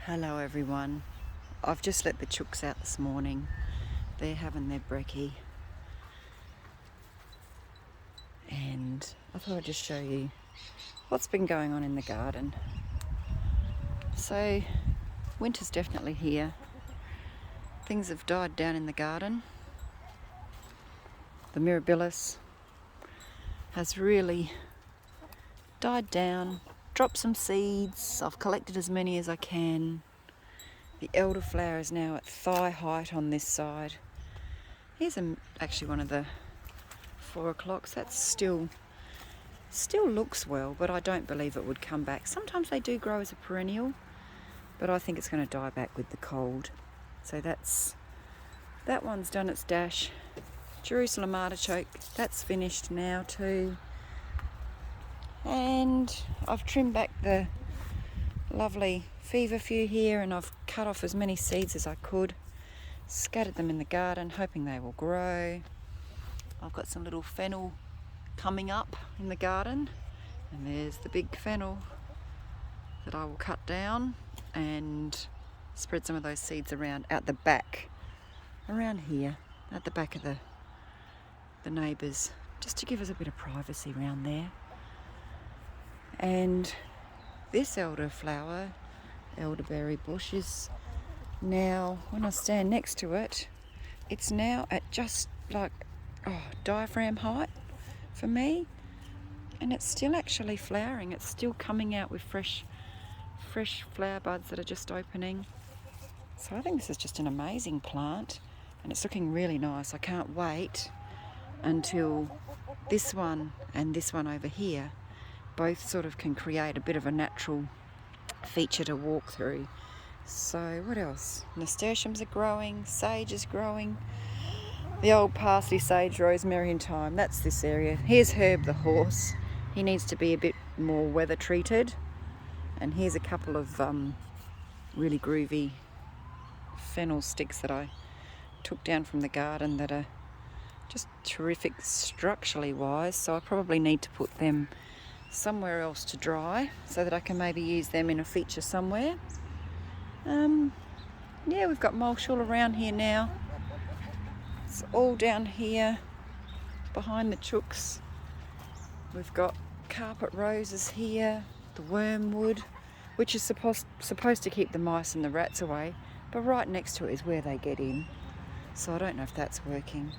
Hello everyone. I've just let the chooks out this morning. They're having their brekkie. And I thought I'd just show you what's been going on in the garden. So, winter's definitely here. Things have died down in the garden. The Mirabilis has really died down. Dropped some seeds. I've collected as many as I can. The elderflower is now at thigh height on this side. Here's actually one of the 4 o'clocks. That's still looks well, but I don't believe it would come back. Sometimes they do grow as a perennial, but I think it's going to die back with the cold. So that one's done its dash. Jerusalem artichoke, that's finished now too. And I've trimmed back the lovely feverfew here, and I've cut off as many seeds as I could, scattered them in the garden, hoping they will grow. I've got some little fennel coming up in the garden, and there's the big fennel that I will cut down and spread some of those seeds around out the back, around here, at the back of the neighbours, just to give us a bit of privacy around there. And this elderberry bush is now, when I stand next to it, it's now at just like diaphragm height for me, and it's still actually flowering. It's still coming out with fresh flower buds that are just opening. So I think this is just an amazing plant, and it's looking really nice. I can't wait until this one and this one over here both sort of can create a bit of a natural feature to walk through. So what else? Nasturtiums are growing, sage is growing, the old parsley, sage, rosemary and thyme. That's this area. Here's Herb the horse. He needs to be a bit more weather treated. And here's a couple of really groovy fennel sticks that I took down from the garden that are just terrific structurally wise. So I probably need to put them somewhere else to dry so that I can maybe use them in a feature somewhere. Yeah, we've got mulch all around here now. It's all down here behind the chooks. We've got carpet roses here, the wormwood, which is supposed to keep the mice and the rats away, but right next to it is where they get in. So I don't know if that's working.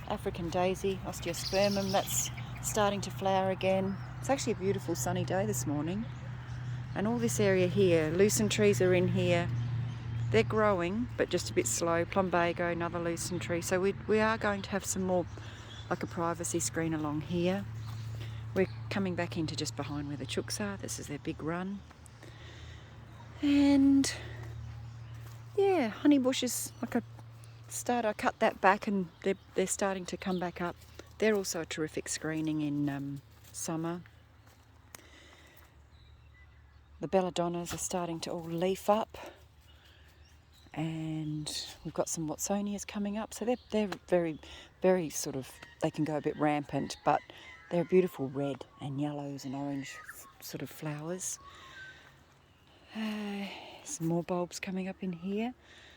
African daisy, osteospermum, that's starting to flower again. It's actually a beautiful sunny day this morning. And all this area here, lucerne trees are in here. They're growing, but just a bit slow. Plumbago, another lucerne tree. So we are going to have some more, like a privacy screen along here. We're coming back into just behind where the chooks are. This is their big run. And yeah, honey bushes, like I cut that back and they're starting to come back up. They're also a terrific screening in summer. The belladonnas are starting to all leaf up, and we've got some watsonias coming up. So they're very, very sort of, they can go a bit rampant, but they're beautiful red and yellows and orange sort of flowers. Some more bulbs coming up in here.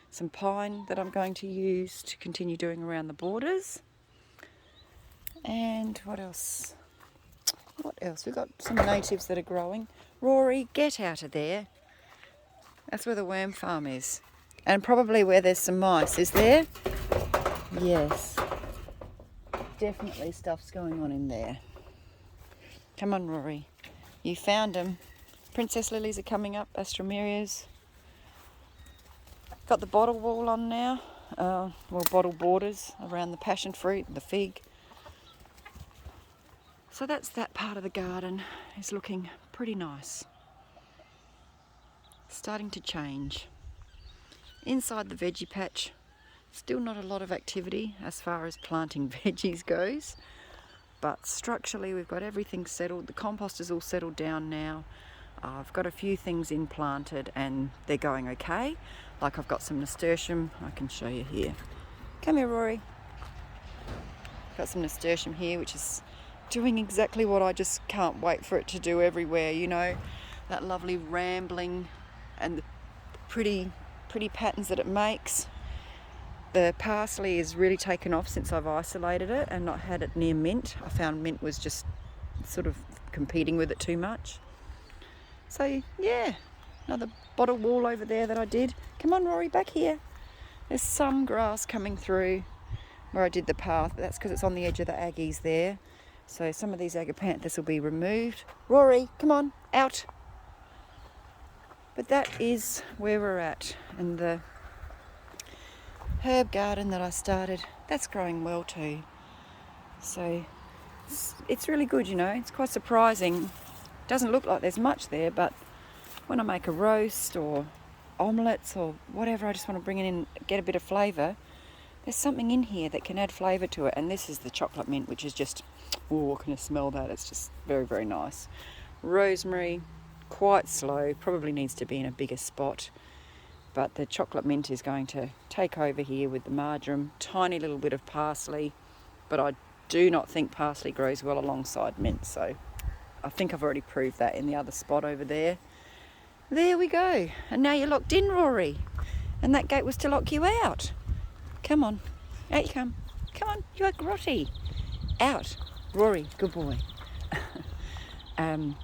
Some pine that I'm going to use to continue doing around the borders. And what else? We've got some natives that are growing. Rory, get out of there. That's where the worm farm is. And probably where there's some mice. Is there? Yes. Definitely stuff's going on in there. Come on, Rory. You found them. Princess lilies are coming up. Astromerias. Got the bottle wall on now. Bottle borders around the passion fruit and the fig. So that's that part of the garden. Is looking pretty nice. Starting to change. Inside the veggie patch, still not a lot of activity as far as planting veggies goes, but structurally we've got everything settled. The compost is all settled down now. I've got a few things in planted and they're going okay. Like I've got some nasturtium, I can show you here. Come here, Rory. Got some nasturtium here, which is doing exactly what I just can't wait for it to do everywhere, you know, that lovely rambling and pretty patterns that it makes. The parsley is really taken off since I've isolated it and not had it near mint. I found mint was just sort of competing with it too much. So yeah, another bottle wall over there that I did. Come on, Rory, back here. There's some grass coming through where I did the path, but that's because it's on the edge of the Aggies there. So some of these agapanthus will be removed. Rory, come on, out. But that is where we're at. And the herb garden that I started, that's growing well too. So it's really good, you know. It's quite surprising. Doesn't look like there's much there, but when I make a roast or omelettes or whatever, I just want to bring it in, get a bit of flavour. There's something in here that can add flavour to it, and this is the chocolate mint, which is just, oh, can you smell that? It's just very, very nice. Rosemary, quite slow, probably needs to be in a bigger spot, but the chocolate mint is going to take over here with the marjoram. Tiny little bit of parsley, but I do not think parsley grows well alongside mint, so I think I've already proved that in the other spot over there. There we go. And now you're locked in, Rory. And that gate was to lock you out. Come on. Out you come. Come on, you are grotty. Out. Rory, good boy. The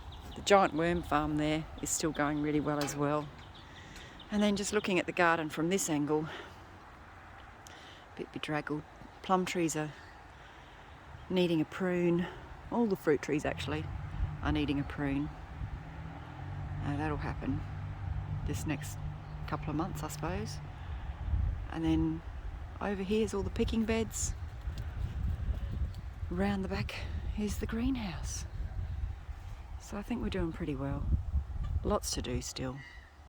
giant worm farm there is still going really well as well. And then just looking at the garden from this angle, a bit bedraggled. Plum trees are needing a prune. All the fruit trees actually are needing a prune. That'll happen this next couple of months, I suppose. And then over here's all the picking beds. Around the back is the greenhouse. So I think we're doing pretty well. Lots to do still.